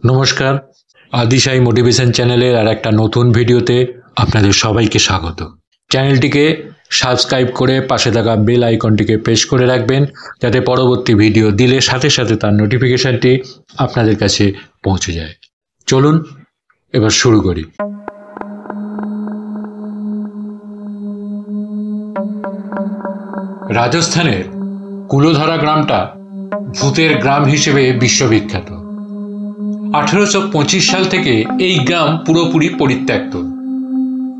নমস্কার, আদিশাই মোটিভেশন চ্যানেলের আর একটা নতুন ভিডিওতে আপনাদের সবাইকে স্বাগত। চ্যানেলটিকে সাবস্ক্রাইব করে পাশে থাকা বেল আইকনটিকে প্রেস করে রাখবেন, যাতে পরবর্তী ভিডিও দিলে সাথে সাথে তার নোটিফিকেশনটি আপনাদের কাছে পৌঁছে যায়। চলুন এবার শুরু করি। রাজস্থানের কুলোধারা গ্রামটা ভূতের গ্রাম হিসেবে বিশ্ববিখ্যাত। 1825 সাল থেকে এই গ্রাম পুরোপুরি পরিত্যক্ত।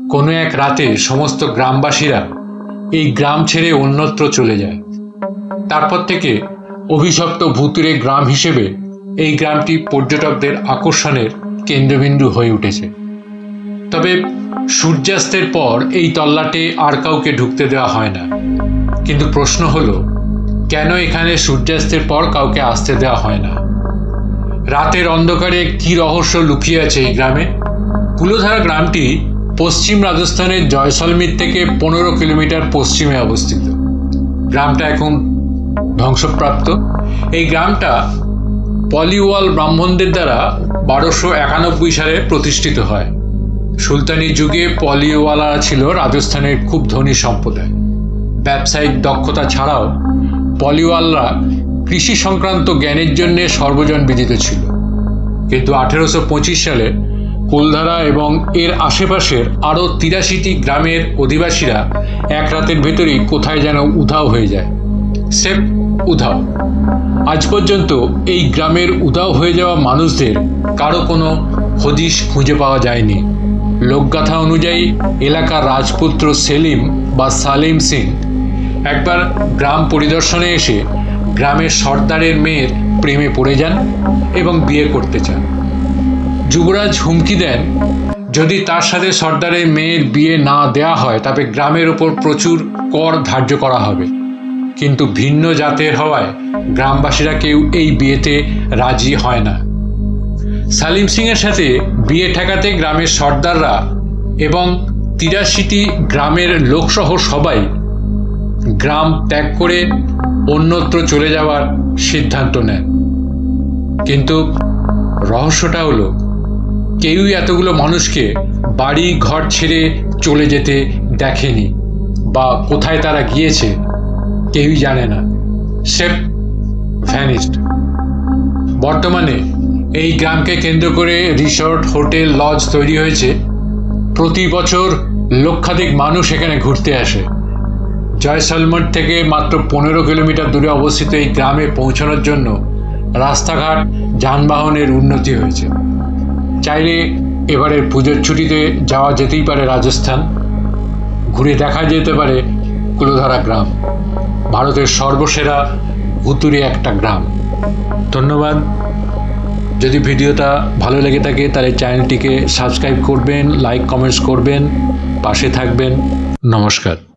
কোনো এক রাতে সমস্ত গ্রামবাসীরা এই গ্রাম ছেড়ে অন্যত্র চলে যায়। তারপর থেকে অভিশপ্ত ভূতুড়ে গ্রাম হিসেবে এই গ্রামটি পর্যটকদের আকর্ষণের কেন্দ্রবিন্দু হয়ে উঠেছে। তবে সূর্যাস্তের পর এই তল্লাটে আর কাউকে ঢুকতে দেওয়া হয় না। কিন্তু প্রশ্ন হলো, কেন এখানে সূর্যাস্তের পর কাউকে আসতে দেওয়া হয় না? রাতের অন্ধকারে কি রহস্য লুকিয়ে আছে এই গ্রামে? কুলোধারা গ্রামটি পশ্চিম রাজস্থানের জয়সলমীর থেকে 15 কিলোমিটার পশ্চিমে অবস্থিত। গ্রামটা এখন ধ্বংসপ্রাপ্ত। এই গ্রামটা পলিওয়াল ব্রাহ্মণদের দ্বারা 1291 সালে প্রতিষ্ঠিত হয়। সুলতানি যুগে পলিওয়ালারা ছিল রাজস্থানের খুব ধনী সম্প্রদায়। ব্যবসায়িক দক্ষতা ছাড়াও পলিওয়ালরা কৃষি সংক্রান্ত জ্ঞানের জন্য সর্বজন বিদিত ছিল। কিন্তু 1825 সালে কুলধারা এবং এর আশেপাশের আরও 83টি গ্রামের অধিবাসীরা এক রাতের ভেতরেই কোথায় যেন উধাও হয়ে যায়। সেফ উধাও। আজ পর্যন্ত এই গ্রামের উধাও হয়ে যাওয়া মানুষদের কারো কোনো হদিশ খুঁজে পাওয়া যায়নি। লোকগাথা অনুযায়ী এলাকার রাজপুত্র সেলিম বা সালিম সিং একবার গ্রাম পরিদর্শনে এসে গ্রামের সর্দারের মেয়ের প্রেমে পড়ে যান এবং বিয়ে করতে চান। যুবরাজ হুমকি দেন, যদি তার সাথে সর্দারের মেয়ের বিয়ে না দেয়া হয় তবে গ্রামের ওপর প্রচুর কর ধার্য করা হবে। কিন্তু ভিন্ন জাতের হওয়ায় গ্রামবাসীরা কেউ এই বিয়েতে রাজি হয় না। সালিম সিংয়ের সাথে বিয়ে ঠেকাতে গ্রামের সর্দাররা এবং 83টি গ্রামের লোকসহ সবাই গ্রাম ত্যাগ করে অন্যত্র চলে যাওয়ার সিদ্ধান্ত নেন। কিন্তু রহস্যটা হলো, কেউই এতগুলো মানুষকে বাড়ি ঘর ছেড়ে চলে যেতে দেখেনি বা কোথায় তারা গিয়েছে কেউই জানে না। Safe vanished. বর্তমানে এই গ্রামকে কেন্দ্র করে রিসর্ট, হোটেল, লজ তৈরি হয়েছে। প্রতি বছর লক্ষাধিক মানুষ এখানে ঘুরতে আসে। জয়সলমীর থেকে মাত্র 15 কিলোমিটার দূরে অবস্থিত এই গ্রামে পৌঁছানোর জন্য রাস্তাঘাট, যানবাহনের উন্নতি হয়েছে। চাইলে এবারের পুজোর ছুটিতে যাওয়া যেতেই পারে রাজস্থান। ঘুরে দেখা যেতে পারে কুলোধারা গ্রাম, ভারতের সর্বসেরা ভুতুড়ে একটা গ্রাম। ধন্যবাদ। যদি ভিডিওটা ভালো লেগে থাকে তাহলে চ্যানেলটিকে সাবস্ক্রাইব করবেন, লাইক কমেন্টস করবেন, পাশে থাকবেন। নমস্কার।